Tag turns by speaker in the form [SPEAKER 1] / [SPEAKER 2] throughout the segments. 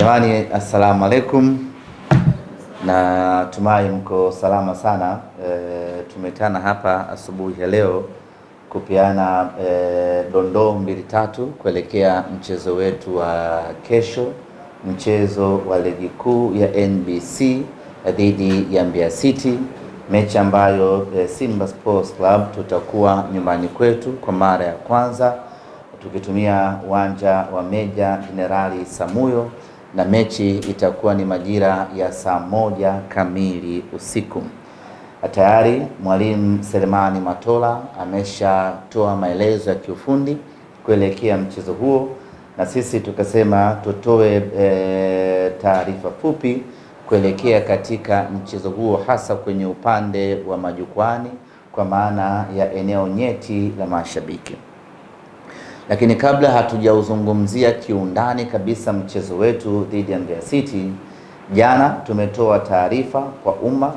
[SPEAKER 1] Jamani, assalamu alaikum, na tumai mko salama sana. Tumetana hapa asubuhi ya leo kupeana dondoo mbili tatu kuelekea mchezo wetu wa kesho, mchezo wa ligi kuu ya NBC dhidi ya Mbeya City, mechi ambayo Simba Sports Club tutakuwa nyumbani kwetu kwa mara ya kwanza tukitumia uwanja wa Meja Jenerali Samuyo, na mechi itakuwa ni majira ya saa 1 kamili usiku. Tayari Mwalimu Selemani Matola ameshatoa maelezo ya kiufundi kuelekea mchezo huo, na sisi tukasema tutoe taarifa fupi kuelekea katika mchezo huo, hasa kwenye upande wa majukwani, kwa maana ya eneo nyeti la mashabiki. Lakini kabla hatujauzungumzia kiundani kabisa mchezo wetu dhidi ya Mbeya City, jana tumetoa taarifa kwa umma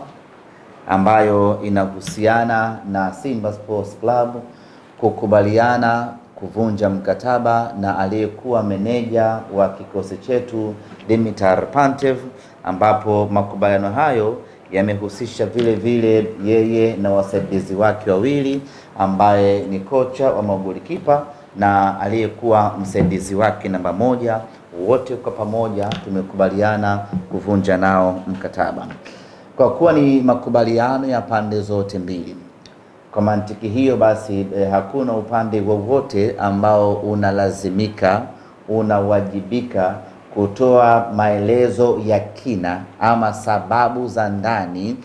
[SPEAKER 1] ambayo inahusiana na Simba Sports Club kukubaliana kuvunja mkataba na aliyekuwa meneja wa kikosi chetu Dimitar Pantev, ambapo makubaliano hayo yamehusisha vile vile yeye na wasaidizi wake wawili, ambaye ni kocha wa magolikipa na aliyekuwa msaidizi wake namba 1. Wote kwa pamoja tumekubaliana kuvunja nao mkataba. Kwa kuwa ni makubaliano ya pande zote mbili, kwa mantiki hiyo basi hakuna upande wowote ambao unalazimika, unawajibika kutoa maelezo ya kina ama sababu za ndani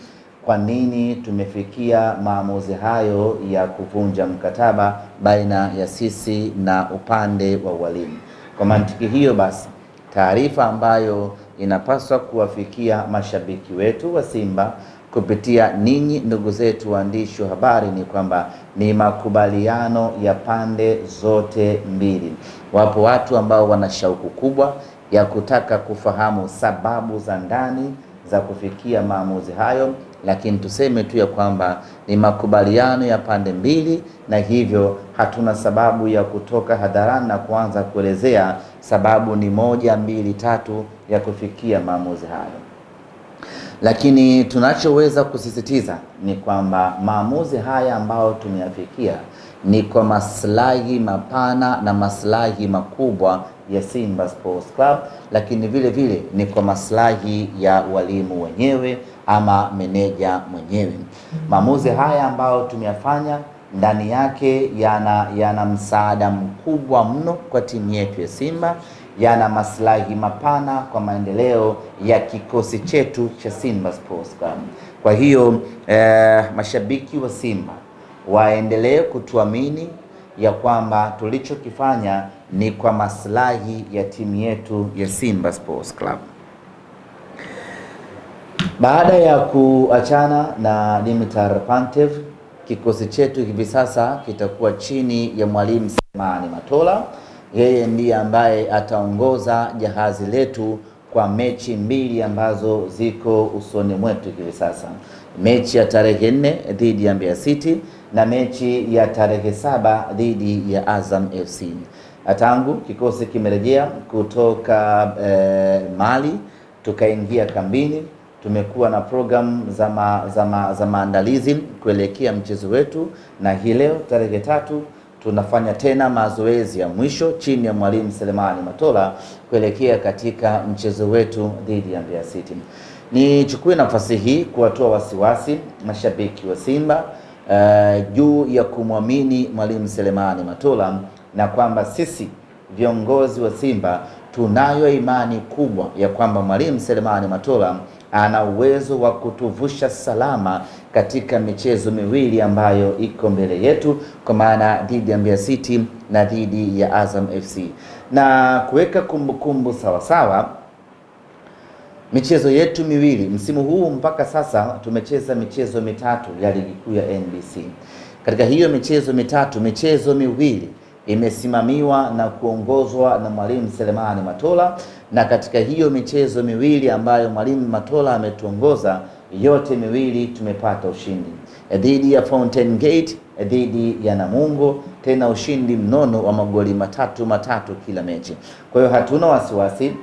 [SPEAKER 1] kwa nini tumefikia maamuzi hayo ya kuvunja mkataba baina ya sisi na upande wa walimu. Kwa mantiki hiyo basi, taarifa ambayo inapaswa kuwafikia mashabiki wetu wa Simba kupitia ninyi ndugu zetu waandishi wa habari ni kwamba ni makubaliano ya pande zote mbili. Wapo watu ambao wana shauku kubwa ya kutaka kufahamu sababu za ndani za kufikia maamuzi hayo, lakini tuseme tu ya kwamba ni makubaliano ya pande mbili, na hivyo hatuna sababu ya kutoka hadharani na kuanza kuelezea sababu ni 1, 2, 3 ya kufikia maamuzi hayo. Lakini tunachoweza kusisitiza ni kwamba maamuzi haya ambayo tumeyafikia ni kwa maslahi mapana na maslahi makubwa ya Simba Sports Club, lakini vile vile ni kwa maslahi ya walimu wenyewe ama meneja mwenyewe. Maamuzi haya ambayo tumeyafanya ndani yake yana msaada mkubwa mno kwa timu yetu ya Simba, yana maslahi mapana kwa maendeleo ya kikosi chetu cha Simba Sports Club. Kwa hiyo mashabiki wa Simba waendelee kutuamini ya kwamba tulichokifanya ni kwa maslahi ya timu yetu ya Simba Sports Club. Baada ya kuachana na Dimitar Pantev, kikosi chetu hivi sasa kitakuwa chini ya Mwalimu Selemani Matola. Yeye ndiye ambaye ataongoza jahazi letu kwa mechi mbili ambazo ziko usoni mwetu hivi sasa. Mechi ya tarehe 4 dhidi ya Mbeya City na mechi ya tarehe 7 dhidi ya Azam FC. Tangu kikosi kimerejea kutoka Mali tukaingia kambini, tumekuwa na program za maandalizi kuelekea mchezo wetu, na hii leo tarehe 3 tunafanya tena mazoezi ya mwisho chini ya Mwalimu Selemani Matola kuelekea katika mchezo wetu dhidi ya Mbeya City. Nichukue nafasi hii kuwatoa wasiwasi mashabiki wa Simba juu ya kumwamini Mwalimu Selemani Matola, na kwamba sisi viongozi wa Simba tunayo imani kubwa ya kwamba Mwalimu Selemani Matola ana uwezo wa kutuvusha salama katika michezo miwili ambayo iko mbele yetu, kwa maana dhidi ya Mbeya City na dhidi ya Azam FC. Na kuweka kumbukumbu sawasawa, michezo yetu miwili msimu huu mpaka sasa tumecheza michezo mitatu ya ligi kuu ya NBC. Katika hiyo michezo mitatu, michezo miwili imesimamiwa na kuongozwa na Mwalimu Selemani Matola, na katika hiyo michezo miwili ambayo Mwalimu Matola ametuongoza, yote miwili tumepata ushindi. Dhidi ya Fountain Gate, dhidi ya Namungo, tena ushindi mnono wa magoli matatu kila mechi. Kwa hiyo hatuna wasiwasi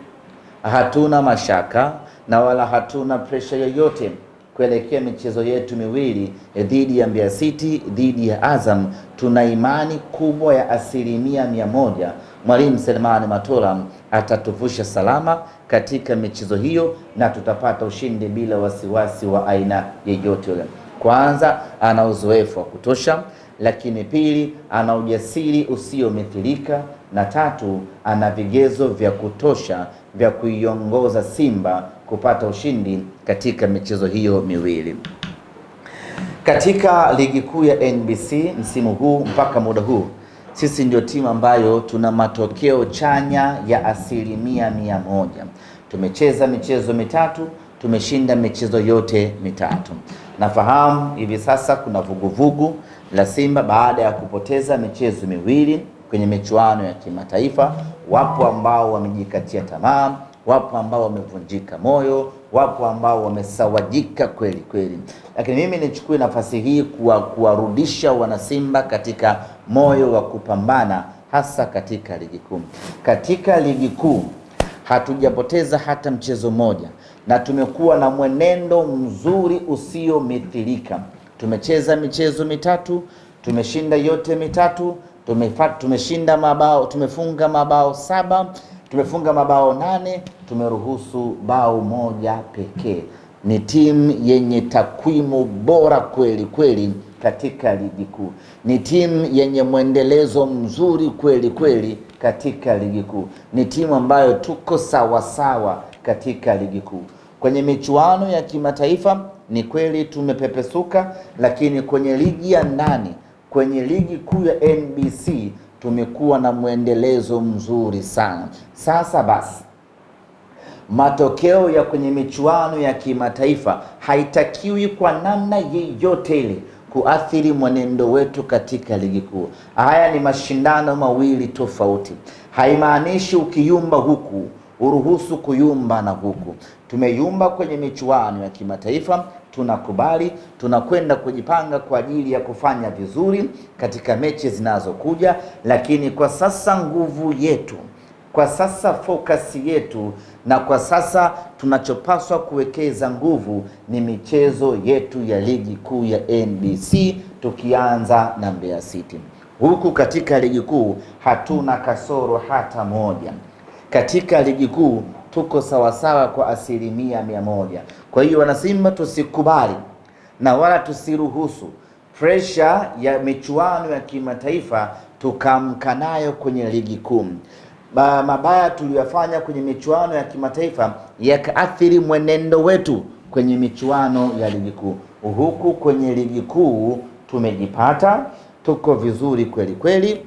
[SPEAKER 1] hatuna mashaka na wala hatuna presha yoyote kuelekea michezo yetu miwili dhidi ya Mbeya City, dhidi ya Azam. Tuna imani kubwa ya 100% Mwalimu Selemani Matola atatuvusha salama katika michezo hiyo na tutapata ushindi bila wasiwasi wa aina yoyote. Kwanza, ana uzoefu wa kutosha, lakini pili, ana ujasiri usiomithilika, na tatu, ana vigezo vya kutosha vya kuiongoza Simba kupata ushindi katika michezo hiyo miwili. Katika ligi kuu ya NBC msimu huu mpaka muda huu, sisi ndio timu ambayo tuna matokeo chanya ya 100%. Tumecheza michezo mitatu, tumeshinda michezo yote mitatu. Nafahamu hivi sasa kuna vuguvugu la Simba baada ya kupoteza michezo miwili kwenye michuano ya kimataifa. Wapo ambao wamejikatia tamaa, wapo ambao wamevunjika moyo, wapo ambao wamesawajika kweli kweli. Lakini mimi nichukue nafasi hii kuwarudisha wanasimba katika moyo wa kupambana, hasa katika ligi kuu. Katika ligi kuu hatujapoteza hata mchezo mmoja na tumekuwa na mwenendo mzuri usiomithilika. Tumecheza michezo mitatu, tumeshinda yote mitatu, tumeshinda mabao, tumefunga mabao 7, tumefunga mabao 8, tumeruhusu bao moja pekee. Ni timu yenye takwimu bora kweli kweli katika ligi kuu. Ni timu yenye mwendelezo mzuri kweli kweli katika ligi kuu. Ni timu ambayo tuko sawa sawa katika ligi kuu. Kwenye michuano ya kimataifa ni kweli tumepepesuka, lakini kwenye ligi ya ndani, kwenye ligi kuu ya NBC tumekuwa na mwendelezo mzuri sana. Sasa basi, matokeo ya kwenye michuano ya kimataifa haitakiwi kwa namna yeyote ile kuathiri mwenendo wetu katika ligi kuu. Haya ni mashindano mawili tofauti. Haimaanishi ukiyumba huku uruhusu kuyumba na huku. Tumeyumba kwenye michuano ya kimataifa, tunakubali, tunakwenda kujipanga kwa ajili ya kufanya vizuri katika mechi zinazokuja, lakini kwa sasa nguvu yetu, kwa sasa focus yetu, na kwa sasa tunachopaswa kuwekeza nguvu ni michezo yetu ya ligi kuu ya NBC, tukianza na Mbeya City. Huku katika ligi kuu hatuna kasoro hata moja. Katika ligi kuu tuko sawasawa kwa 100%. Kwa hiyo wanasimba, tusikubali na wala tusiruhusu pressure ya michuano ya kimataifa tukamka nayo kwenye ligi kuu. Mabaya tuliyofanya kwenye michuano ya kimataifa yakaathiri mwenendo wetu kwenye michuano ya ligi kuu. Huku kwenye ligi kuu tumejipata, tuko vizuri kweli kweli,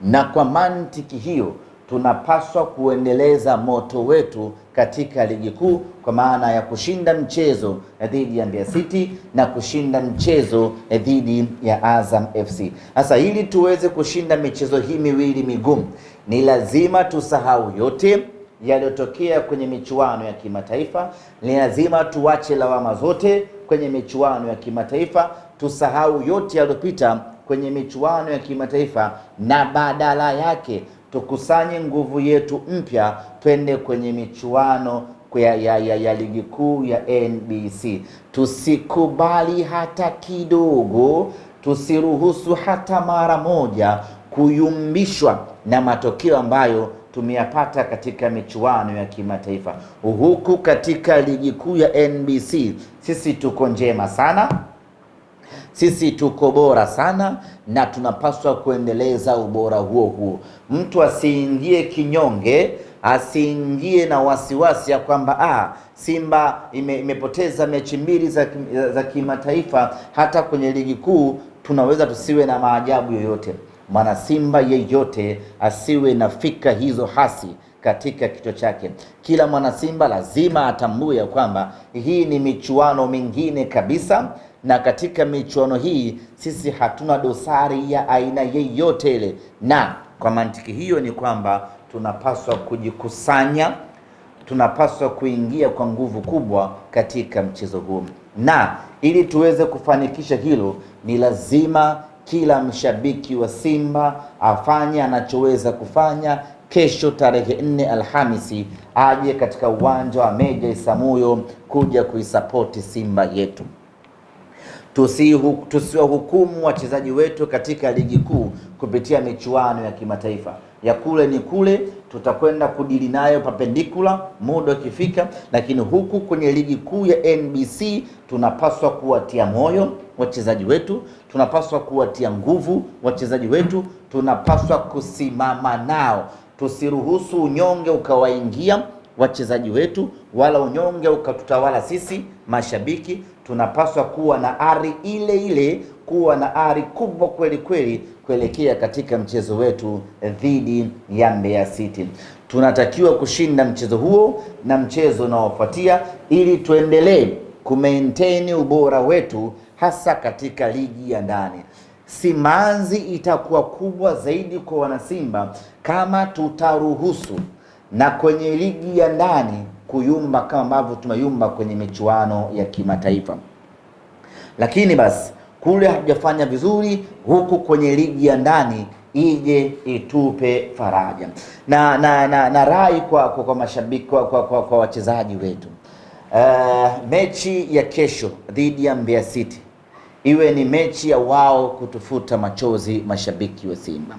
[SPEAKER 1] na kwa mantiki hiyo tunapaswa kuendeleza moto wetu katika ligi kuu, kwa maana ya kushinda mchezo dhidi ya Mbeya City na kushinda mchezo dhidi ya Azam FC. Sasa ili tuweze kushinda michezo hii miwili migumu, ni lazima tusahau yote yaliyotokea kwenye michuano ya kimataifa. Ni lazima tuache lawama zote kwenye michuano ya kimataifa, tusahau yote yaliyopita kwenye michuano ya kimataifa, na badala yake tukusanye nguvu yetu mpya, twende kwenye michuano ya ligi kuu ya NBC. Tusikubali hata kidogo, tusiruhusu hata mara moja kuyumbishwa na matokeo ambayo tumeyapata katika michuano ya kimataifa. Huku katika ligi kuu ya NBC sisi tuko njema sana, sisi tuko bora sana, na tunapaswa kuendeleza ubora huo. Mtu asiingie kinyonge, asiingie na wasiwasi ya kwamba Simba imepoteza mechi mbili za kimataifa, hata kwenye ligi kuu tunaweza tusiwe na maajabu yoyote. Mwana Simba yeyote asiwe na fikra hizo hasi katika kichwa chake. Kila mwana Simba lazima atambue ya kwamba hii ni michuano mingine kabisa, na katika michuano hii sisi hatuna dosari ya aina yeyote ile, na kwa mantiki hiyo ni kwamba tunapaswa kujikusanya, tunapaswa kuingia kwa nguvu kubwa katika mchezo huu, na ili tuweze kufanikisha hilo ni lazima kila mshabiki wa Simba afanye anachoweza kufanya kesho tarehe 4 Alhamisi aje katika uwanja wa Meja Isamuhyo kuja kuisapoti Simba yetu. Tusiwahukumu wachezaji wetu katika ligi kuu kupitia michuano ya kimataifa. Ya kule ni kule, tutakwenda kudili nayo perpendicular muda ukifika, lakini huku kwenye ligi kuu ya NBC tunapaswa kuwatia moyo wachezaji wetu, tunapaswa kuwatia nguvu wachezaji wetu, tunapaswa kusimama nao. Tusiruhusu unyonge ukawaingia wachezaji wetu, wala unyonge ukatutawala sisi mashabiki. Tunapaswa kuwa na ari ile ile, kuwa na ari kubwa kweli kweli kuelekea katika mchezo wetu dhidi ya Mbeya City. Tunatakiwa kushinda mchezo huo na mchezo unaofuatia ili tuendelee kumaintain ubora wetu hasa katika ligi ya ndani. Simanzi itakuwa kubwa zaidi kwa wanasimba kama tutaruhusu na kwenye ligi ya ndani kuyumba kama ambavyo tumeyumba kwenye michuano ya kimataifa. Lakini basi kule hatujafanya vizuri, huku kwenye ligi ya ndani ije itupe faraja. Na rai kwa mashabiki, kwa wachezaji wetu, mechi ya kesho dhidi ya Mbeya City iwe ni mechi ya wao kutufuta machozi mashabiki wa Simba,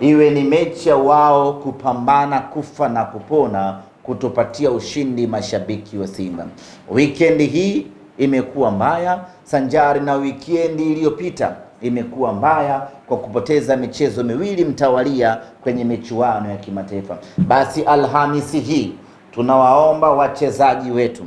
[SPEAKER 1] iwe ni mechi ya wao kupambana kufa na kupona kutupatia ushindi mashabiki wa Simba. Weekend hii imekuwa mbaya sanjari na weekend iliyopita imekuwa mbaya kwa kupoteza michezo miwili mtawalia kwenye michuano ya kimataifa. Basi Alhamisi hii tunawaomba wachezaji wetu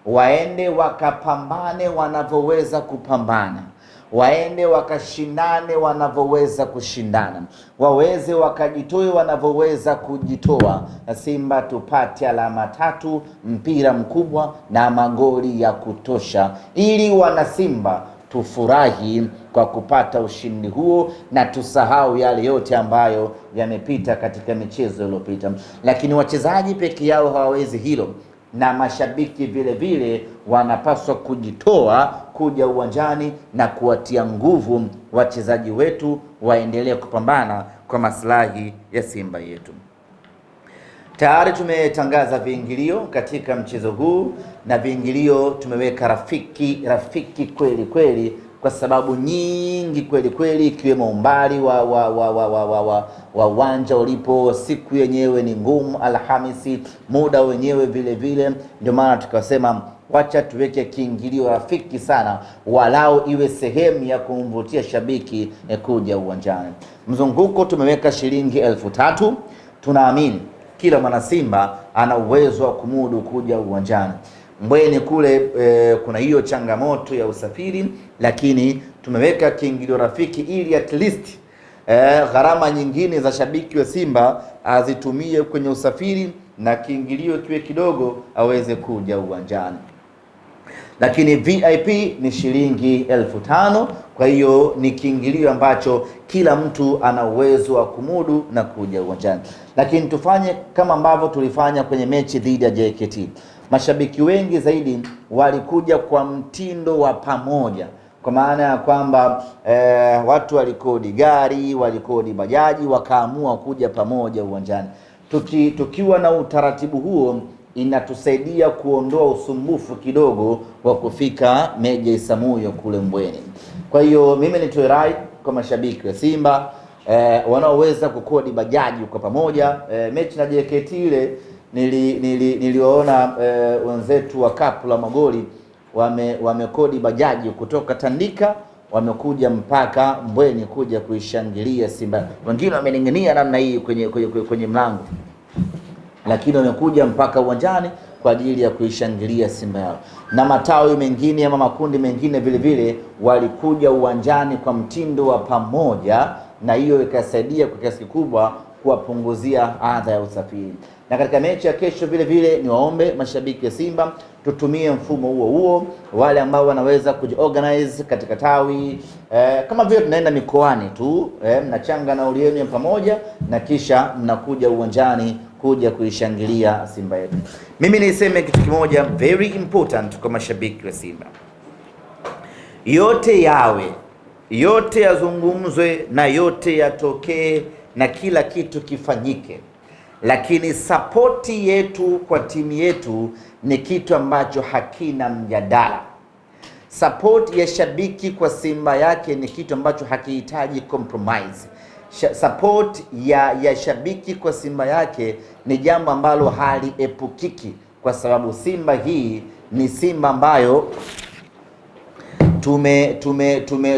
[SPEAKER 1] waende wakapambane wanavyoweza kupambana, waende wakashindane wanavyoweza kushindana, waweze wakajitoe wanavyoweza kujitoa, na Simba tupate alama 3, mpira mkubwa na magoli ya kutosha, ili wana Simba tufurahi kwa kupata ushindi huo na tusahau yale yote ambayo yamepita katika michezo iliyopita. Lakini wachezaji peke yao hawawezi hilo, na mashabiki vile vile wanapaswa kujitoa kuja uwanjani na kuwatia nguvu wachezaji wetu waendelee kupambana kwa maslahi ya Simba yetu. Tayari tumetangaza viingilio katika mchezo huu, na viingilio tumeweka rafiki kweli kweli, kwa sababu nyingi kweli kweli, ikiwemo umbali wa uwanja ulipo, siku yenyewe ni ngumu Alhamisi, muda wenyewe vile vile. Ndio maana tukasema wacha tuweke kiingilio rafiki sana, walau iwe sehemu ya kumvutia shabiki kuja uwanjani. Mzunguko tumeweka shilingi 3,000. Tunaamini kila mwana Simba ana uwezo wa kumudu kuja uwanjani. Mbweni kule kuna hiyo changamoto ya usafiri, lakini tumeweka kiingilio rafiki ili at least gharama nyingine za shabiki wa Simba azitumie kwenye usafiri na kiingilio kiwe kidogo aweze kuja uwanjani. Lakini VIP ni shilingi 5,000. Kwa hiyo ni kiingilio ambacho kila mtu ana uwezo wa kumudu na kuja uwanjani. Lakini tufanye kama ambavyo tulifanya kwenye mechi dhidi ya JKT. Mashabiki wengi zaidi walikuja kwa mtindo wa pamoja, kwa maana ya kwamba watu walikodi gari, walikodi bajaji, wakaamua kuja pamoja uwanjani. Tukiwa na utaratibu huo, inatusaidia kuondoa usumbufu kidogo wa kufika Meja Isamuhyo kule Mbweni. Kwa hiyo mimi nitoe rai kwa mashabiki wa Simba wanaoweza kukodi bajaji kwa pamoja. Mechi na JKT ile niliona wenzetu wa Kapu la Magoli wamekodi bajaji kutoka Tandika, wamekuja mpaka Mbweni kuja kuishangilia Simba. Wengine wamening'inia namna hii kwenye mlango, lakini wamekuja mpaka uwanjani kwa ajili ya kuishangilia Simba yao. Na matawi mengine ama makundi mengine vile vile walikuja uwanjani kwa mtindo wa pamoja, na hiyo ikasaidia kwa kiasi kikubwa kuwapunguzia adha ya usafiri. Na katika mechi ya kesho vile vile niwaombe mashabiki wa Simba tutumie mfumo huo, wale ambao wanaweza kujiorganize katika tawi kama vile tunaenda mikoani tu, mnachanga nauli yenu ya pamoja na kisha mnakuja uwanjani kuja kuishangilia Simba yetu. Mimi niseme kitu kimoja very important kwa mashabiki wa Simba. Yote yawe, yote yazungumzwe na yote yatokee na kila kitu kifanyike, lakini sapoti yetu kwa timu yetu ni kitu ambacho hakina mjadala. Support ya shabiki kwa Simba yake ni kitu ambacho hakihitaji compromise. Support ya shabiki kwa Simba yake ni jambo ambalo haliepukiki, kwa sababu Simba hii ni Simba ambayo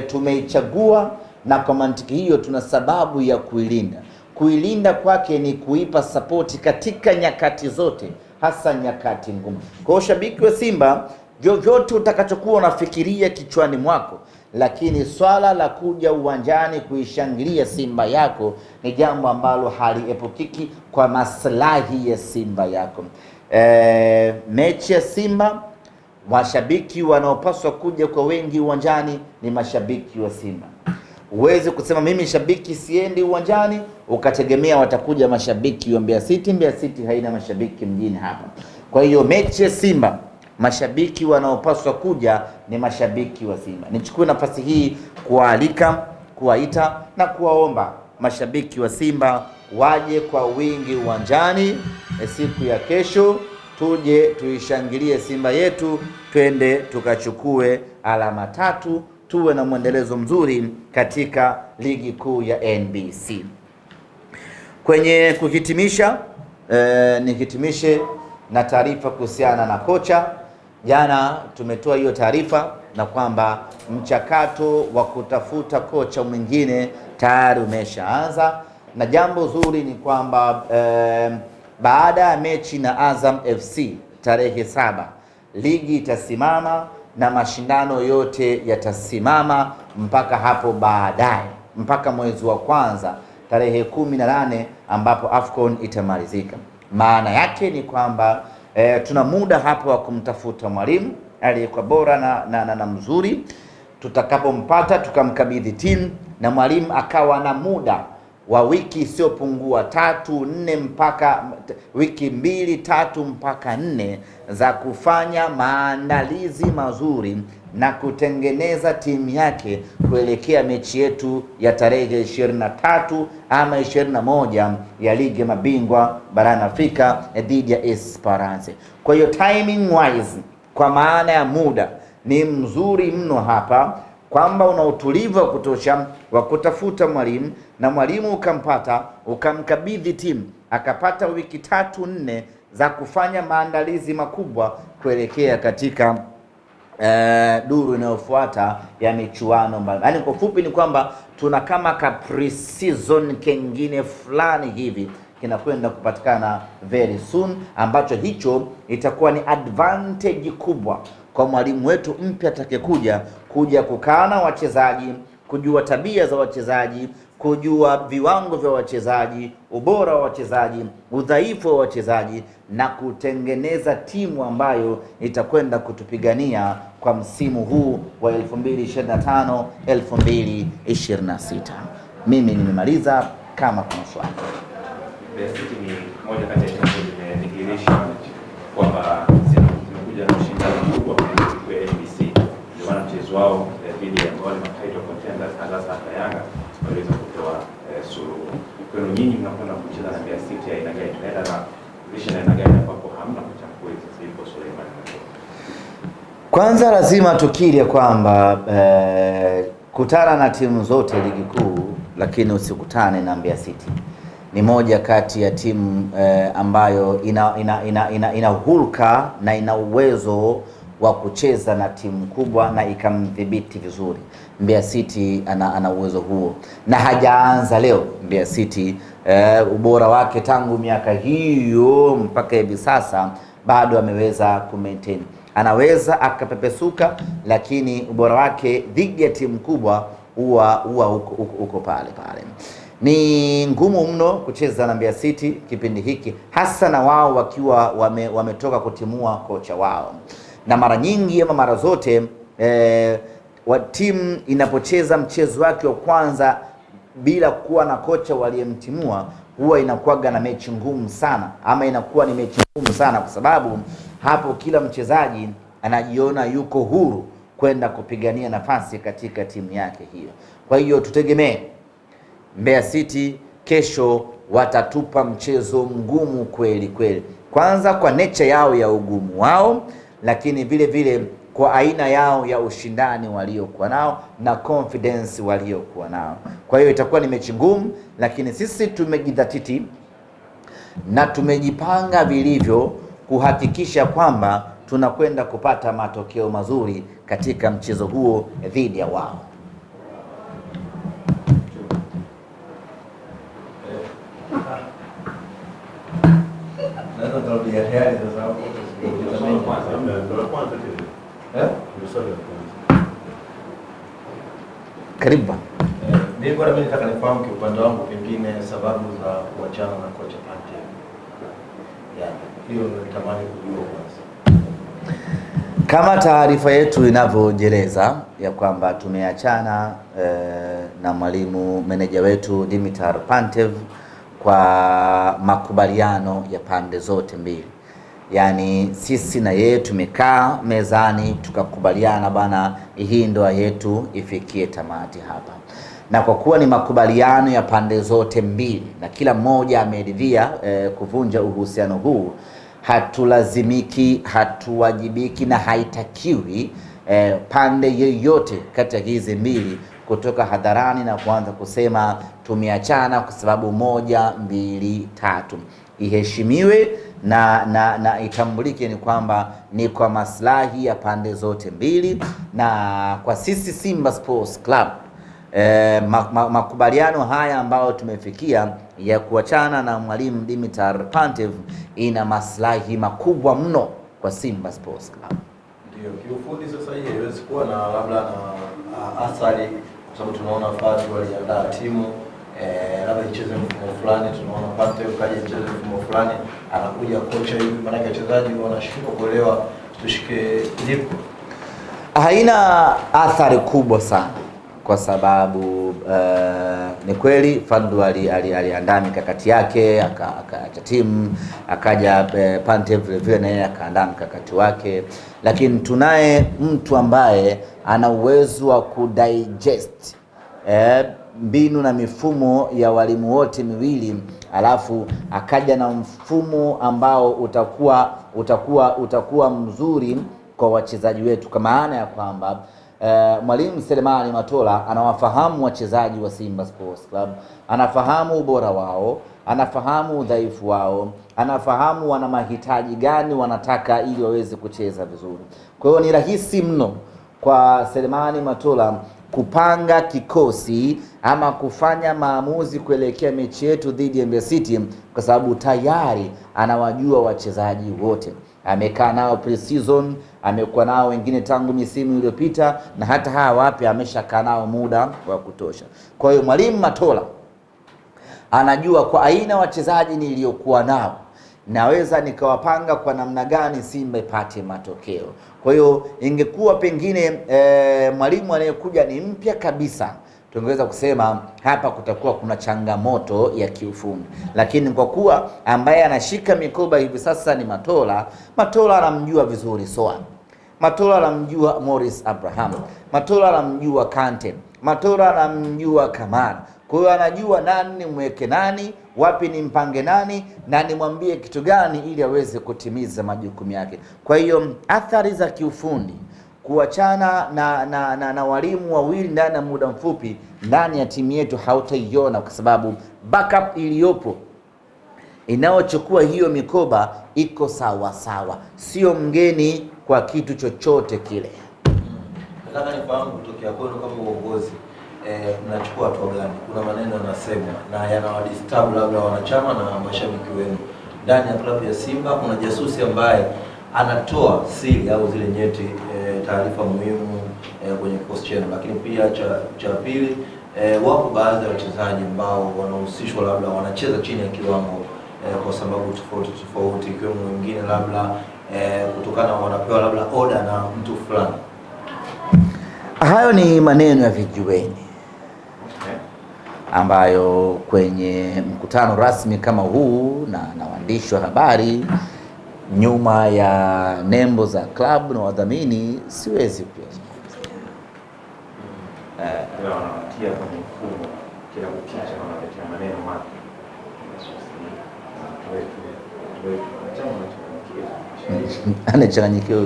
[SPEAKER 1] tumeichagua, na kwa mantiki hiyo tuna sababu ya kuilinda. Kuilinda kwake ni kuipa support katika nyakati zote, hasa nyakati ngumu. Kwa hiyo shabiki wa Simba, vyovyote utakachokuwa unafikiria kichwani mwako, lakini swala la kuja uwanjani kuishangilia Simba yako ni jambo ambalo haliepukiki kwa maslahi ya Simba yako. Mechi ya Simba, mashabiki wanaopaswa kuja kwa wengi uwanjani ni mashabiki wa Simba. Huwezi kusema mimi shabiki siendi uwanjani ukategemea watakuja mashabiki wa Mbeya City. Mbeya City haina mashabiki mjini hapa. Kwa hiyo mechi ya Simba, mashabiki wanaopaswa kuja ni mashabiki wa Simba. Nichukue nafasi hii kualika, kuwaita na kuwaomba mashabiki wa Simba waje kwa wingi uwanjani siku ya kesho, tuje tuishangilie Simba yetu, twende tukachukue alama 3, tuwe na mwendelezo mzuri katika ligi kuu ya NBC. Kwenye kuhitimisha, nihitimishe na taarifa kuhusiana na kocha. Jana tumetoa hiyo taarifa na kwamba mchakato wa kutafuta kocha mwingine tayari umeshaanza, na jambo zuri ni kwamba baada ya mechi na Azam FC tarehe 7 ligi itasimama na mashindano yote yatasimama mpaka hapo baadaye, mpaka mwezi wa kwanza tarehe 18 ambapo AFCON itamalizika. Maana yake ni kwamba tuna muda hapo wa kumtafuta mwalimu aliyekuwa bora na mzuri. Tutakapompata tukamkabidhi timu na mwalimu akawa na muda wa wiki isiyopungua 3-4 mpaka wiki 2-3 mpaka 4 za kufanya maandalizi mazuri na kutengeneza timu yake kuelekea mechi yetu ya tarehe 23 ama 21 ya ligi ya mabingwa barani Afrika dhidi ya Esperance. Kwa hiyo timing wise, kwa maana ya muda, ni mzuri mno hapa, kwamba una utulivu wa kutosha wa kutafuta mwalimu, na mwalimu ukampata, ukamkabidhi timu, akapata wiki 3-4 za kufanya maandalizi makubwa kuelekea katika duru inayofuata ya michuano mbalimbali. Yaani kwa fupi ni kwamba tuna kama ka pre-season kingine fulani hivi kinakwenda kupatikana very soon, ambacho hicho itakuwa ni advantage kubwa kwa mwalimu wetu mpya atakayekuja kuja kukaa na wachezaji, kujua tabia za wachezaji, kujua viwango vya wachezaji, ubora wa wachezaji, udhaifu wa wachezaji, na kutengeneza timu ambayo itakwenda kutupigania kwa msimu huu wa 2025 2026. Mimi nimemaliza. Kama kuna swali.
[SPEAKER 2] Mbeya City ni moja kati ya timu zimedhihirisha kwamba zimekuja na ushindani mkubwa kwenye ligi ya NBC. Ndio maana mchezo wao dhidi ya wale title contenders hasa Yanga waliweza kutoa suluhu. Kwa hiyo nyinyi mnakwenda kucheza na Mbeya City aina gani? Tunaenda na vision aina gani ambapo hamna kuchambua sasa hivi Suleiman?
[SPEAKER 1] Kwanza lazima tukiri kwamba kutana na timu zote ligi kuu, lakini usikutane na Mbeya City. Ni moja kati ya timu ambayo ina hulka na ina uwezo wa kucheza na timu kubwa na ikamdhibiti vizuri. Mbeya City ana uwezo huo, na hajaanza leo. Mbeya City ubora wake tangu miaka hiyo mpaka hivi sasa bado ameweza kumaintain. Anaweza akapepesuka, lakini ubora wake dhidi ya timu kubwa huwa uko pale. Ni ngumu mno kucheza na Mbeya City kipindi hiki, hasa na wao wakiwa wametoka kutimua kocha wao. Na mara nyingi ama mara zote timu inapocheza mchezo wake wa kwanza bila kuwa na kocha waliyemtimua, huwa inakuwaga na mechi ngumu sana, ama inakuwa ni mechi ngumu sana, kwa sababu hapo kila mchezaji anajiona yuko huru kwenda kupigania nafasi katika timu yake hiyo. Kwa hiyo tutegemee Mbeya City kesho watatupa mchezo mgumu kweli kweli, kwanza kwa nature yao ya ugumu wao, lakini vile vile kwa aina yao ya ushindani waliokuwa nao na confidence waliokuwa nao. Kwa hiyo itakuwa ni mechi ngumu, lakini sisi tumejidhatiti na tumejipanga vilivyo kuhakikisha kwamba tunakwenda kupata matokeo mazuri katika mchezo huo dhidi ya wao. Karibu.
[SPEAKER 3] Mimi nataka nifahamu kwa upande wangu pengine sababu za kuachana na kocha Pantev. Hiyo natamani kujua kwanza.
[SPEAKER 1] Kama taarifa yetu inavyojeleza ya kwamba tumeachana na mwalimu meneja wetu Dimitar Pantev kwa makubaliano ya pande zote mbili. Yaani sisi na yeye tumekaa mezani tukakubaliana, bana, hii ndoa yetu ifikie tamati hapa. Na kwa kuwa ni makubaliano ya pande zote mbili na kila mmoja ameridhia kuvunja uhusiano huu, hatulazimiki, hatuwajibiki na haitakiwi pande yoyote kati ya hizi mbili kutoka hadharani na kuanza kusema tumeachana kwa sababu 1, 2, 3. Iheshimiwe na itambulike ni kwamba ni kwa maslahi ya pande zote mbili. Na kwa sisi Simba Sports Club makubaliano haya ambayo tumefikia ya kuachana na mwalimu Dimitar Pantev ina maslahi makubwa mno kwa Simba Sports Club.
[SPEAKER 3] Ndio, kiufundi sasa hii haiwezi kuwa na labda na athari, kwa sababu tunaona Fadlu waliandaa timu labda icheze mfumo fulani, tunaona Pantev kaja icheze mfumo fulani, anakuja kocha hivi, maana wachezaji wanashindwa kuelewa tushike lipo. Haina
[SPEAKER 1] athari kubwa sana kwa sababu ni kweli Fadlu aliandaa mikakati yake, akaacha timu, akaja Pantev vile vile naye akaandaa mikakati wake, lakini tunaye mtu ambaye ana uwezo wa kudigest mbinu na mifumo ya walimu wote miwili, alafu akaja na mfumo ambao utakuwa mzuri kwa wachezaji wetu, kwa maana ya kwamba mwalimu Selemani Matola anawafahamu wachezaji wa Simba Sports Club, anafahamu ubora wao, anafahamu udhaifu wao, anafahamu wana mahitaji gani wanataka ili waweze kucheza vizuri. Kwa hiyo ni rahisi mno kwa Selemani Matola kupanga kikosi ama kufanya maamuzi kuelekea mechi yetu dhidi ya Mbeya City, kwa sababu tayari anawajua wachezaji wote. Amekaa nao pre-season, amekuwa nao wengine tangu misimu iliyopita, na hata hawa wapya ameshakaa nao muda wa kutosha. Kwa hiyo mwalimu Matola anajua kwa aina wachezaji niliyokuwa nao naweza nikawapanga kwa namna gani Simba ipate matokeo. Kwa hiyo ingekuwa pengine mwalimu anayekuja ni mpya kabisa, tungeweza kusema hapa kutakuwa kuna changamoto ya kiufundi, lakini kwa kuwa ambaye anashika mikoba hivi sasa ni Matola anamjua vizuri Soa, Matola anamjua Morris Abraham, Matola anamjua Kante, Matola anamjua Kamara. Kwa hiyo anajua nani mweke nani, wapi ni mpange nani, na nimwambie kitu gani ili aweze kutimiza majukumu yake. Kwa hiyo athari za kiufundi kuachana na walimu wawili ndani ya muda mfupi ndani ya timu yetu hautaiona, kwa sababu backup iliyopo inayochukua hiyo mikoba iko sawa sawa, sio mgeni kwa kitu chochote kile.
[SPEAKER 3] Nataka nifahamu kutokea kwenu kama uongozi, mnachukua hatua gani? Kuna maneno yanasema na yanawadisturb labda wanachama na mashabiki wenu ndani ya klabu ya Simba. Kuna jasusi ambaye anatoa siri au zile nyeti, taarifa muhimu kwenye kikosi chenu, lakini pia cha pili, wapo baadhi ya wachezaji ambao wanahusishwa labda wanacheza chini ya kiwango kwa sababu tofauti, ikiwemo wengine labda kutokana wanapewa labda order na mtu fulani.
[SPEAKER 1] Hayo ni maneno ya vijiweni ambayo kwenye mkutano rasmi kama huu na waandishi wa habari nyuma ya nembo za klabu na wadhamini siwezi kuyazungumza.
[SPEAKER 2] Wanatia kwenye mfumo kila kukicha, wanatetea maneno mapya.
[SPEAKER 1] Anachanganyikiwa,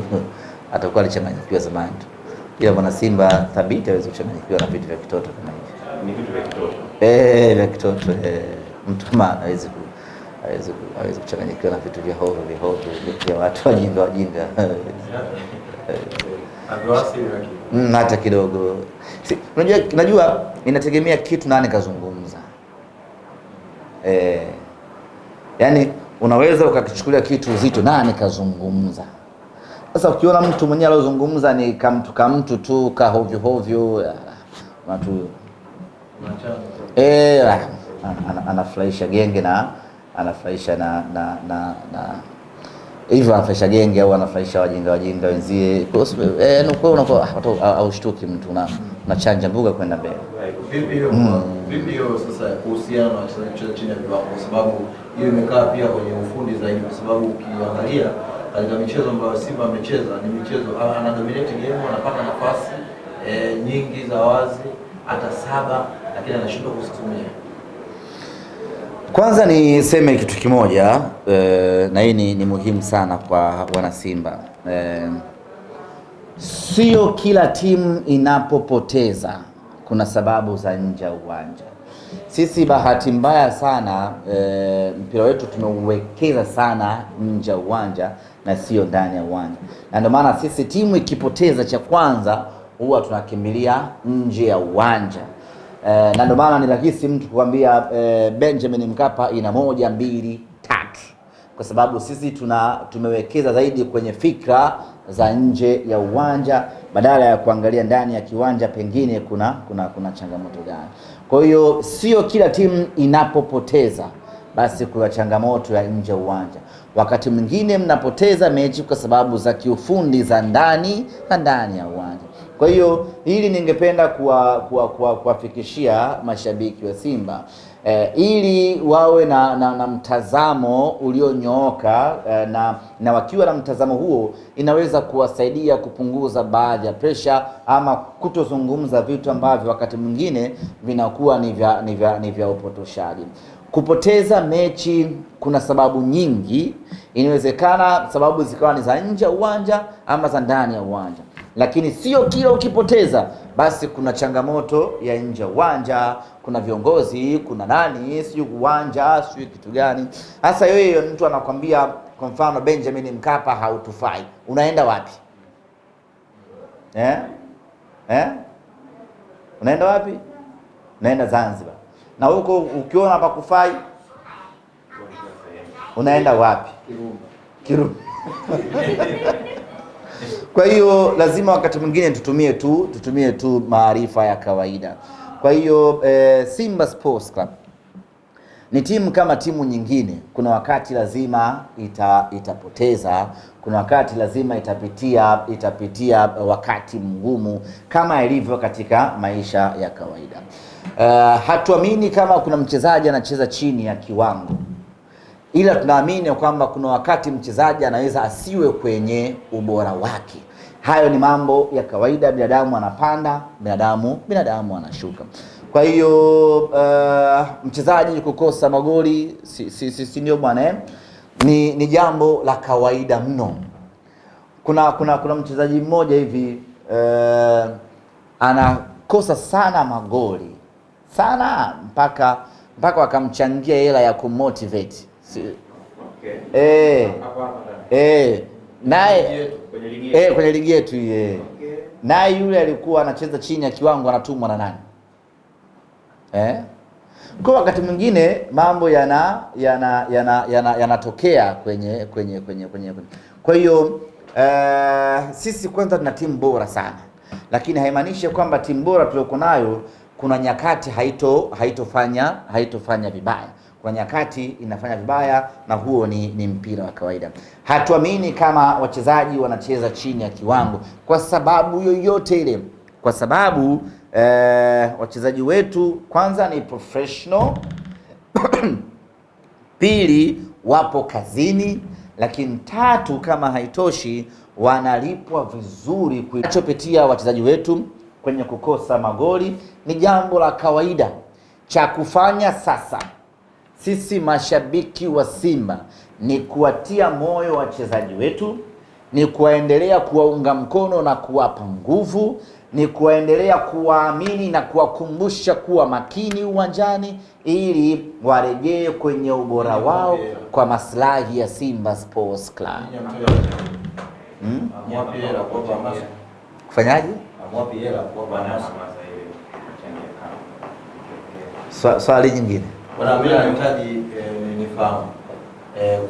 [SPEAKER 1] atakuwa alichanganyikiwa zamani tu, ila mwana Simba thabiti hawezi kuchanganyikiwa na vitu vya kitoto kama hivi.
[SPEAKER 2] Ni vitu vya kitoto
[SPEAKER 1] vya kitoto mtu kama hawezi kuchanganyikiwa na vitu vya hovyo vya watu wajinga hata kidogo. Unajua inategemea kitu nani kazungumza. Yani unaweza ukakichukulia kitu uzito nani kazungumza. Sasa ukiona mtu mwenyewe alozungumza ni kamtu tu hovyo watu anafurahisha genge na anafurahisha na hivyo anafurahisha genge au anafurahisha wajinga wenzie. Unakuwa haushtuki mtu unachanja mbuga kwenda mbele.
[SPEAKER 3] Vipi hiyo sasa kuhusiana na wachezaji chini ya viwango, kwa sababu hiyo imekaa pia kwenye ufundi zaidi, kwa sababu ukiangalia katika michezo ambayo Simba amecheza ni michezo ana dominate game, anapata nafasi nyingi za wazi hata 7, lakini anashindwa kuzitumia.
[SPEAKER 1] Kwanza niseme kitu kimoja na hii ni muhimu sana kwa wana Simba. Sio kila timu inapopoteza kuna sababu za nje ya uwanja. Sisi bahati mbaya sana mpira wetu tumeuwekeza sana nje ya uwanja na sio ndani ya uwanja, na ndio maana sisi timu ikipoteza cha kwanza huwa tunakimbilia nje ya uwanja. Na ndio maana ni rahisi mtu kuambia Benjamin Mkapa ina 1, 2, 3, kwa sababu sisi tumewekeza zaidi kwenye fikra za nje ya uwanja badala ya kuangalia ndani ya kiwanja pengine kuna changamoto gani. Kwa hiyo sio kila timu inapopoteza basi kuna changamoto ya nje ya uwanja. Wakati mwingine mnapoteza mechi kwa sababu za kiufundi za ndani ya uwanja. Kwa hiyo hili ningependa kuwafikishia mashabiki wa Simba ili wawe na mtazamo ulionyooka, na wakiwa na mtazamo huo inaweza kuwasaidia kupunguza baadhi ya pressure ama kutozungumza vitu ambavyo wakati mwingine vinakuwa ni vya upotoshaji. Kupoteza mechi kuna sababu nyingi, inawezekana sababu zikawa ni za nje ya uwanja ama za ndani ya uwanja, lakini sio kila ukipoteza basi kuna changamoto ya nje ya uwanja, kuna viongozi, kuna nani, sio uwanja, sio kitu gani. Hasa yeye mtu anakwambia kwa mfano Benjamin Mkapa hautufai, unaenda wapi? Unaenda wapi? Unaenda Zanzibar. Na huko ukiona pakufai unaenda wapi? Kirumba. Kwa hiyo lazima wakati mwingine tutumie tu maarifa ya kawaida. Kwa hiyo Simba Sports Club ni timu kama timu nyingine. Kuna wakati lazima itapoteza, kuna wakati lazima itapitia wakati mgumu kama ilivyo katika maisha ya kawaida. Hatuamini kama kuna mchezaji anacheza chini ya kiwango, ila tunaamini kwamba kuna wakati mchezaji anaweza asiwe kwenye ubora wake. Hayo ni mambo ya kawaida, binadamu anapanda, binadamu anashuka. Kwa hiyo mchezaji kukosa magoli si ndio bwana ni jambo la kawaida mno. Kuna mchezaji mmoja hivi anakosa sana magoli sana mpaka wakamchangia hela ya kumotivate. Naye kwenye ligi yetu naye yule alikuwa anacheza chini ya kiwango, anatumwa na nani? Kwa wakati mwingine mambo yanatokea kwenye. Kwa hiyo sisi kwanza tuna timu bora sana, lakini haimaanishi kwamba timu bora tuliyoko nayo kuna nyakati haitofanya vibaya. Kwa nyakati inafanya vibaya, na huo ni mpira wa kawaida. Hatuamini kama wachezaji wanacheza chini ya kiwango kwa sababu yoyote ile, kwa sababu wachezaji wetu kwanza ni professional pili wapo kazini, lakini tatu kama haitoshi wanalipwa vizuri. Kinachopitia wachezaji wetu kwenye kukosa magoli ni jambo la kawaida. Cha kufanya sasa sisi mashabiki wa Simba ni kuwatia moyo wachezaji wetu, ni kuwaendelea kuwaunga mkono na kuwapa nguvu, ni kuwaendelea kuwaamini na kuwakumbusha kuwa makini uwanjani ili warejee kwenye ubora wao kwa maslahi ya Simba Sports Club. Kufanyaje? Swali nyingine.
[SPEAKER 3] Bwana, mimi nahitaji nifahamu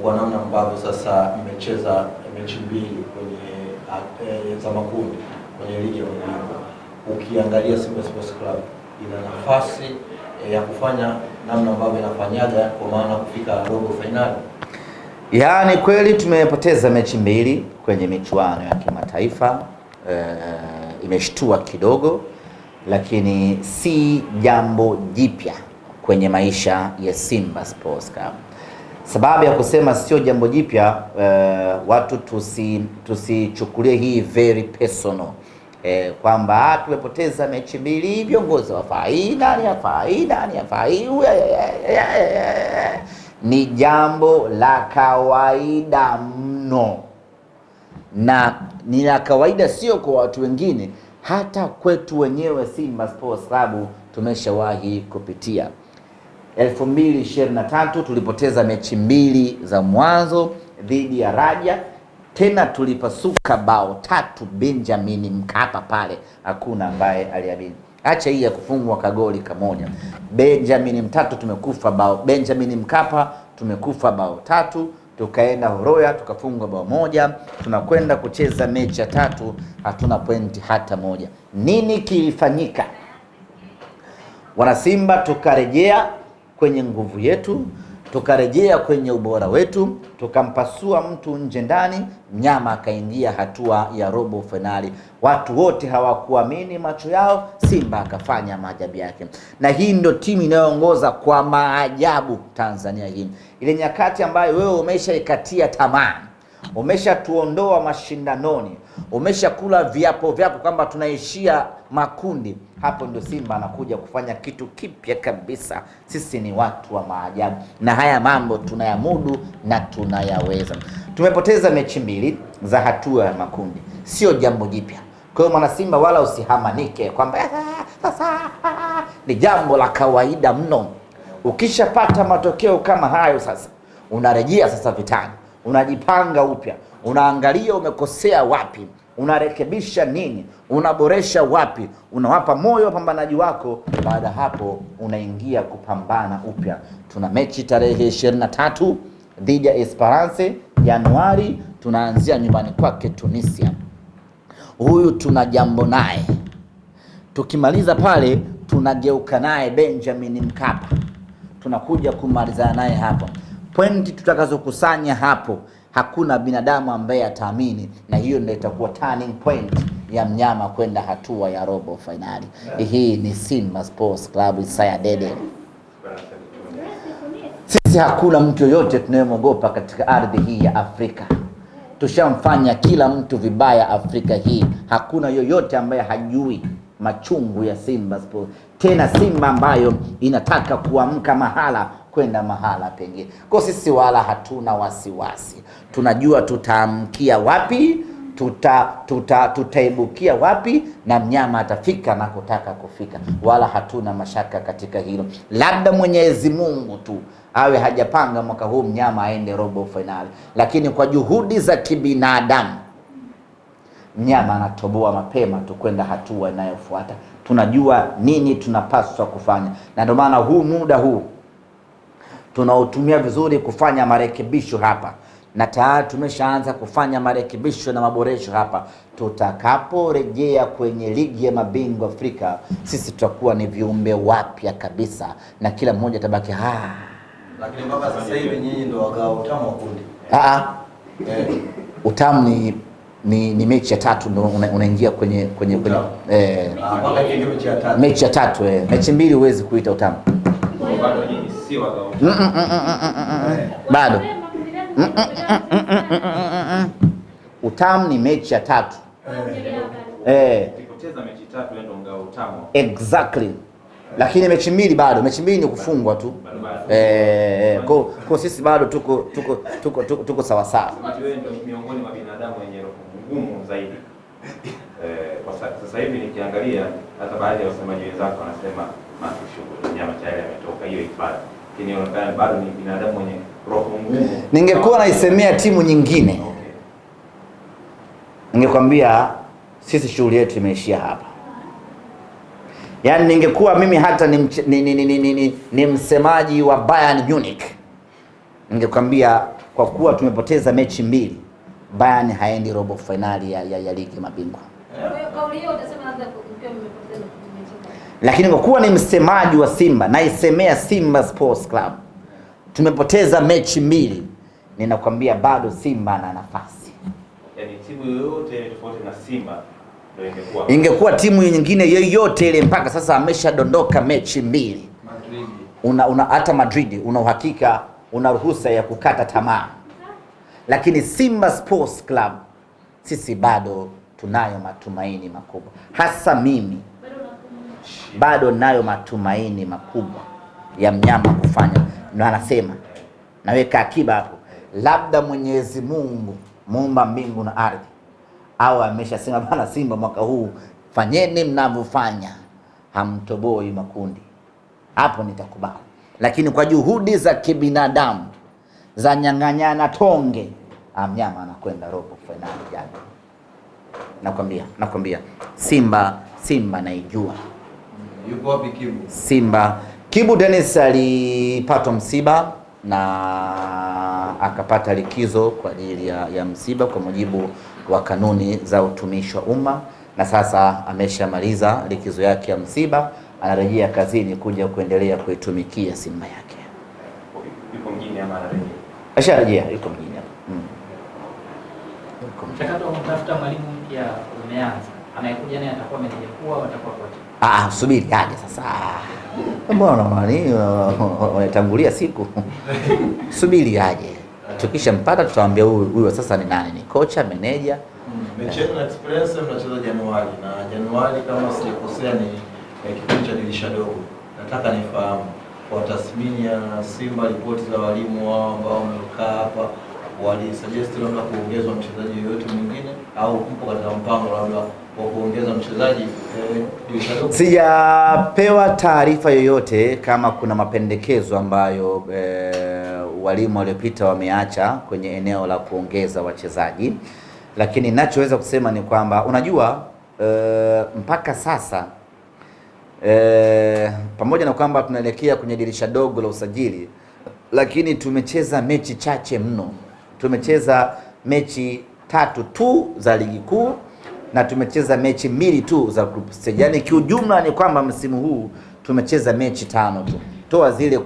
[SPEAKER 3] kwa namna ambavyo sasa mmecheza mechi mbili kwenye za makundi kwenye ligi ya mabingwa, ukiangalia Simba Sports Club ina nafasi ya kufanya namna ambavyo inafanyaga, kwa maana kufika robo finali?
[SPEAKER 1] Yaani kweli tumepoteza mechi mbili kwenye michuano ya kimataifa, imeshtua kidogo, lakini si jambo jipya kwenye maisha ya Simba Sports Club. Sababu ya kusema sio jambo jipya, watu tusichukulie hii very personal, kwamba tumepoteza mechi mbili, viongozi wafai, nani hafai, nani hafai. Ni jambo la kawaida mno, na ni la kawaida sio kwa watu wengine, hata kwetu wenyewe Simba Sports Club tumeshawahi kupitia. 2023 tulipoteza mechi mbili za mwanzo dhidi ya Raja, tena tulipasuka bao 3 Benjamin Mkapa pale, hakuna ambaye aliamini. Acha hii ya kufungwa kagoli kamoja, Benjamin Mtatu tumekufa bao, Benjamin Mkapa tumekufa bao 3, tukaenda Horoya tukafungwa bao 1, tunakwenda kucheza mechi ya 3 hatuna pointi hata moja. Nini kilifanyika? Wanasimba tukarejea kwenye nguvu yetu, tukarejea kwenye ubora wetu, tukampasua mtu nje ndani, mnyama akaingia hatua ya robo finali. Watu wote hawakuamini macho yao, Simba akafanya maajabu yake, na hii ndio timu inayoongoza kwa maajabu Tanzania hii. Ile nyakati ambayo wewe umeshaikatia tamaa, umeshatuondoa mashindanoni, umeshakula viapo vyako kwamba tunaishia makundi, hapo ndio Simba anakuja kufanya kitu kipya kabisa. Sisi ni watu wa maajabu, na haya mambo tunayamudu na tunayaweza. Tumepoteza mechi mbili za hatua ya makundi, sio jambo jipya. Kwa hiyo mwana Simba wala usihamanike kwamba sasa ni jambo la kawaida mno. Ukishapata matokeo kama hayo, sasa unarejea sasa vitani, unajipanga upya, unaangalia umekosea wapi, unarekebisha nini, unaboresha wapi, unawapa moyo wapambanaji wako. Baada hapo unaingia kupambana upya. Tuna mechi tarehe 23 dhidi ya Esperance Januari, tunaanzia nyumbani kwake Tunisia. Huyu tuna jambo naye, tukimaliza pale tunageuka naye Benjamin Mkapa, tunakuja kumalizana naye hapo. Pointi tutakazokusanya hapo hakuna binadamu ambaye ataamini, na hiyo ndio itakuwa turning point ya mnyama kwenda hatua ya robo finali. Hii ni Simba Sports Club Isaya Dede. Sisi hakuna mtu yoyote tunayemwogopa katika ardhi hii ya Afrika. Tushamfanya kila mtu vibaya Afrika hii. Hakuna yoyote ambaye hajui machungu ya Simba Sports. Tena Simba ambayo inataka kuamka mahala kwenda mahala pengine. Kwa sisi wala hatuna wasiwasi. Tunajua tutaamkia wapi, tutaibukia wapi, na mnyama atafika na kutaka kufika. Wala hatuna mashaka katika hilo. Labda Mwenyezi Mungu tu awe hajapanga mwaka huu mnyama aende robo finali, lakini kwa juhudi za kibinadamu mnyama anatoboa mapema tu kwenda hatua inayofuata. Tunajua nini tunapaswa kufanya, na ndio maana huu muda huu tunautumia vizuri kufanya marekebisho hapa, na tayari tumeshaanza kufanya marekebisho na maboresho hapa. Tutakaporejea kwenye ligi ya mabingwa Afrika, sisi tutakuwa ni viumbe wapya kabisa, na kila mmoja tabaki
[SPEAKER 3] Lakini mpaka sasa hivi nyinyi ndio wagao utamu wa kundi.
[SPEAKER 1] Utamu ni mechi ya 3 ndio unaingia kwenye
[SPEAKER 3] mpaka hiyo mechi ya 3.
[SPEAKER 1] Mechi ya 3 mechi mbili huwezi kuita utamu.
[SPEAKER 2] Bado nyinyi si wagao.
[SPEAKER 1] Bado. Utamu ni mechi ya 3.
[SPEAKER 2] Ukipoteza mechi 3 ndio ngao utamu.
[SPEAKER 1] Exactly. Lakini mechi mbili bado, mechi mbili ni kufungwa tu. Kwa sisi bado tuko sawa sawa.
[SPEAKER 2] Wewe ndio miongoni mwa binadamu wenye roho ngumu zaidi. Kwa sasa hivi nikiangalia hata baadhi ya wasemaji wenzako wanasema shughuli nyama tayari ametoka hiyo hifadhi. Lakini inaonekana bado ni binadamu mwenye roho ngumu.
[SPEAKER 1] Ningekuwa naisemea timu nyingine. Ningekwambia sisi shughuli yetu imeishia hapa. Yaani ningekuwa mimi hata ni msemaji wa Bayern Munich, ningekwambia kwa kuwa tumepoteza mechi 2, Bayern haendi robo finali ya ligi mabingwa. Lakini kwa kuwa ni msemaji wa Simba, naisemea Simba Sports Club, tumepoteza mechi 2, ninakwambia bado Simba ana nafasi.
[SPEAKER 2] Yaani timu yoyote tofauti na Simba
[SPEAKER 1] ingekuwa timu nyingine yoyote ile, mpaka sasa ameshadondoka mechi 2. Madrid. Hata Madrid una uhakika, una ruhusa ya kukata tamaa. Lakini Simba Sports Club sisi bado tunayo matumaini makubwa. Hasa mimi bado nayo matumaini makubwa ya mnyama kufanya. Na anasema naweka akiba hapo, labda Mwenyezi Mungu muumba mbingu na ardhi au ameshasema bana, Simba mwaka huu fanyeni mnavyofanya, hamtoboi makundi, hapo nitakubali. Lakini kwa juhudi za kibinadamu za nyang'anyana tonge, mnyama anakwenda robo finali jana. Nakwambia Simba naijua.
[SPEAKER 3] Yuko wapi Kibu?
[SPEAKER 1] Kibu Dennis alipata msiba na akapata likizo kwa ajili ya msiba kwa mujibu wa kanuni za utumishi wa umma, na sasa ameshamaliza likizo yake ya msiba, anarejea kazini kuja kuendelea kuitumikia Simba yake.
[SPEAKER 2] Yuko mjini ama anarejea?
[SPEAKER 1] Asharejea, yuko mjini hapa.
[SPEAKER 4] Mchakato wa kutafuta mwalimu mpya umeanza. Anayekuja naye atakuwa meneja mkuu au atakuwa kocha?
[SPEAKER 1] Subiri aje sasa. Mbona wanatangulia siku? Subiri aje. Tukishampata tutawaambia huyu sasa ni nani, ni kocha, meneja.
[SPEAKER 3] Mechi na Express mnacheza Januari, na Januari kama sijakosea ni kipindi cha dirisha dogo. Nataka nifahamu kwa tathmini ya Simba, ripoti za walimu wao ambao wamekaa hapa, walisuggest labda kuongezwa mchezaji yoyote mwingine au mpo katika mpango labda wa kuongeza mchezaji dirisha dogo?
[SPEAKER 1] Sijapewa taarifa yoyote kama kuna mapendekezo ambayo walimu waliopita wameacha kwenye eneo la kuongeza wachezaji, lakini ninachoweza kusema ni kwamba unajua, mpaka sasa pamoja na kwamba tunaelekea kwenye dirisha dogo la usajili, lakini tumecheza mechi chache mno. Tumecheza mechi 3 tu za ligi kuu na tumecheza mechi 2 tu za group stage. Yaani kiujumla ni kwamba msimu huu tumecheza mechi 5 tu. Toa zile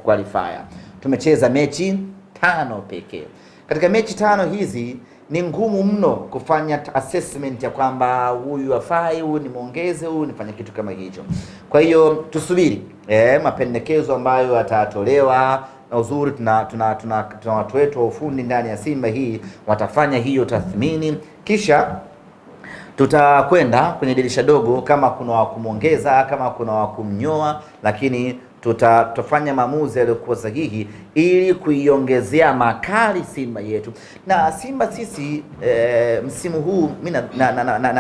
[SPEAKER 1] qualifier. Tumecheza mechi 5 pekee. Katika mechi 5 hizi ni ngumu mno kufanya assessment ya kwamba huyu afai, huyu nimuongeze, huyu nifanye kitu kama hicho. Kwa hiyo tusubiri mapendekezo ambayo yatatolewa, na uzuri tuna watu wetu wa ufundi ndani ya Simba hii watafanya hiyo tathmini, kisha tutakwenda kwenye dirisha dogo kama kuna wa kumuongeza, kama kuna wa kumnyoa, lakini tutafanya maamuzi yaliyokuwa sahihi ili kuiongezea makali Simba yetu. Na Simba sisi msimu huu mimi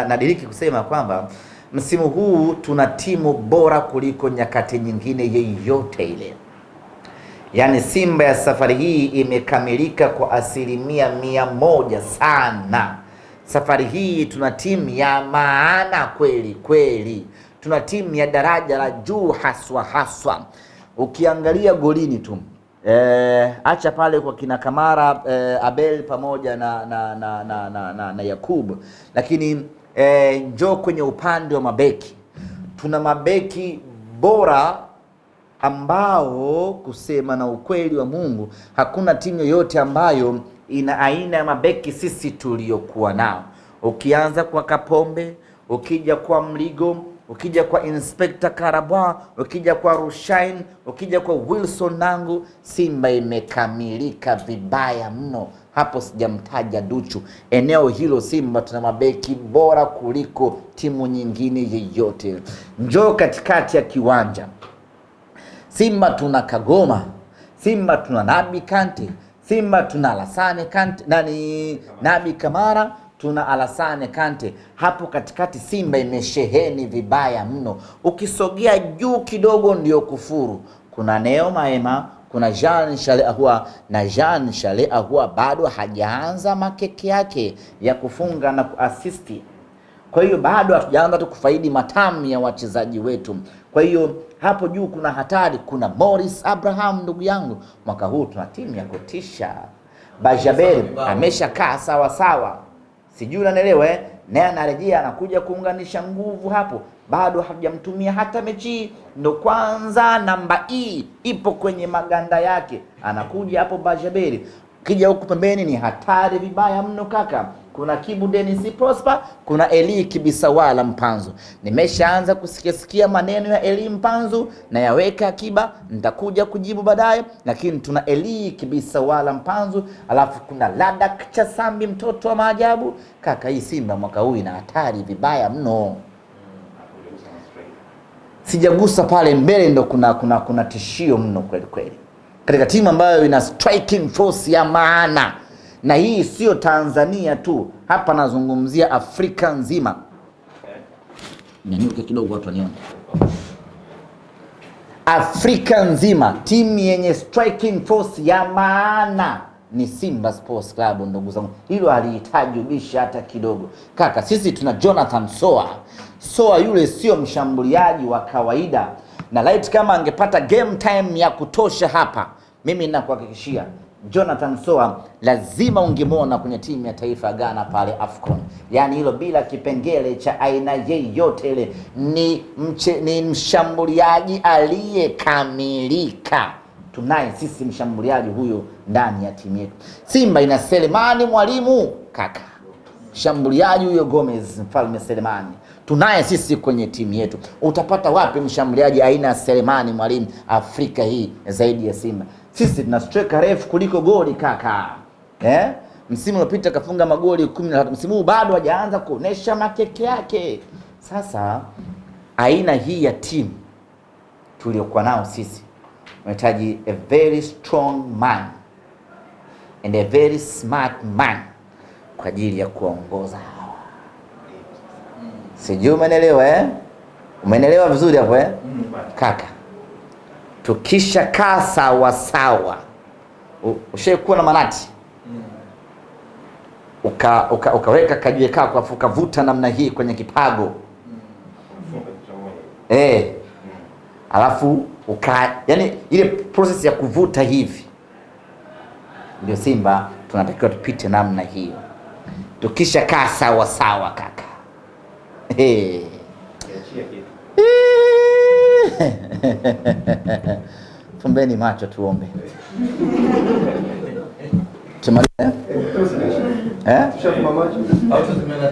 [SPEAKER 1] nadiriki kusema kwamba msimu huu tuna timu bora kuliko nyakati nyingine yeyote ile. Yaani Simba ya safari hii imekamilika kwa 100% sana. Safari hii tuna timu ya maana kweli kweli. Tuna timu ya daraja la juu haswa. Ukiangalia golini tu, acha pale kwa kina Kamara, Abel pamoja na Yakub, lakini njoo kwenye upande wa mabeki. Tuna mabeki bora ambao kusema na ukweli wa Mungu hakuna timu yoyote ambayo ina aina ya mabeki sisi tuliokuwa nao. Ukianza kwa Kapombe, ukija kwa Mligo, ukija kwa Inspector Karabwa, ukija kwa Rushain, ukija kwa Wilson Nangu, Simba imekamilika vibaya mno. Hapo sijamtaja Duchu. Eneo hilo Simba tuna mabeki bora kuliko timu nyingine yeyote. Njoo katikati ya kiwanja. Simba tuna Kagoma, Simba tuna Nabi Kante, Simba tuna Alassane Kante, Nabi Kamara, tuna Alassane Kante. Hapo katikati Simba imesheheni vibaya mno. Ukisogea juu kidogo ndio kufuru. Kuna Neo Maema, kuna Jean Charles Ahoua, na Jean Charles Ahoua bado hajaanza makeke yake ya kufunga na kuasisti. Kwa hiyo bado hatujaanza tu kufaidi matamu ya wachezaji wetu. Kwa hiyo hapo juu kuna hatari. Kuna Morris Abraham, ndugu yangu, mwaka huu tuna timu ya kutisha. Bajabel ameshakaa sawa sawa, sijui unanielewa naye anarejea anakuja kuunganisha nguvu hapo. Bado hajamtumia hata mechi, ndo kwanza namba ipo kwenye maganda yake, anakuja hapo Bajabel. Kija huku pembeni ni hatari vibaya mno kaka. Kuna Kibu Dennis Prosper, kuna Eli Kibisawala Mpanzu. Nimeshaanza kusikia maneno ya Eli Mpanzu na yaweka akiba, nitakuja kujibu baadaye, lakini tuna Eli Kibisawala Mpanzu, alafu kuna Ladak Chasambi, mtoto wa maajabu. Kaka, hii Simba mwaka huu ina hatari vibaya mno. Sijagusa pale mbele, ndo kuna tishio mno kweli kweli. Katika timu ambayo ina striking force ya maana. Na hii sio Tanzania tu, hapa nazungumzia Afrika nzima. Nyanyuke kidogo watu wanione. Afrika nzima timu yenye striking force ya maana ni Simba Sports Club, ndugu zangu. Hilo halihitaji ubishi hata kidogo. Kaka, sisi tuna Jonathan Soa. Soa yule sio mshambuliaji wa kawaida. Na light kama angepata game time ya kutosha hapa, mimi ninakuhakikishia Jonathan Soa lazima ungemwona kwenye timu ya taifa ya Ghana pale AFCON. Yaani hilo bila kipengele cha aina yoyote ile, ni mshambuliaji aliyekamilika. Tunaye sisi mshambuliaji huyo ndani ya timu yetu. Simba ina Selemani Mwalimu kaka. Mshambuliaji huyo Gomez Mfalme Selemani tunaye sisi kwenye timu yetu. Utapata wapi mshambuliaji aina ya Selemani Mwalimu Afrika hii zaidi ya Simba? Sisi tuna striker refu kuliko goli kaka. Msimu uliopita kafunga magoli 13. Msimu huu bado hajaanza kuonesha makeke yake. Sasa aina hii ya timu tuliokuwa nao sisi tunahitaji a very strong man and a very smart man kwa ajili ya kuongoza hawa. Sijui umeelewa Umeelewa vizuri hapo Kaka. Tukisha kaa sawa sawa. Ushaikuwa na manati. Ukaweka kajiwe kako afu ukavuta namna hii kwenye kipago. Alafu yani ile process ya kuvuta hivi. Ndio Simba tunatakiwa tupite namna hiyo. Tukisha kaa sawa sawa kaka. Fumbeni macho tuombe. Tumalize? Tushafumba macho? Au tumeenda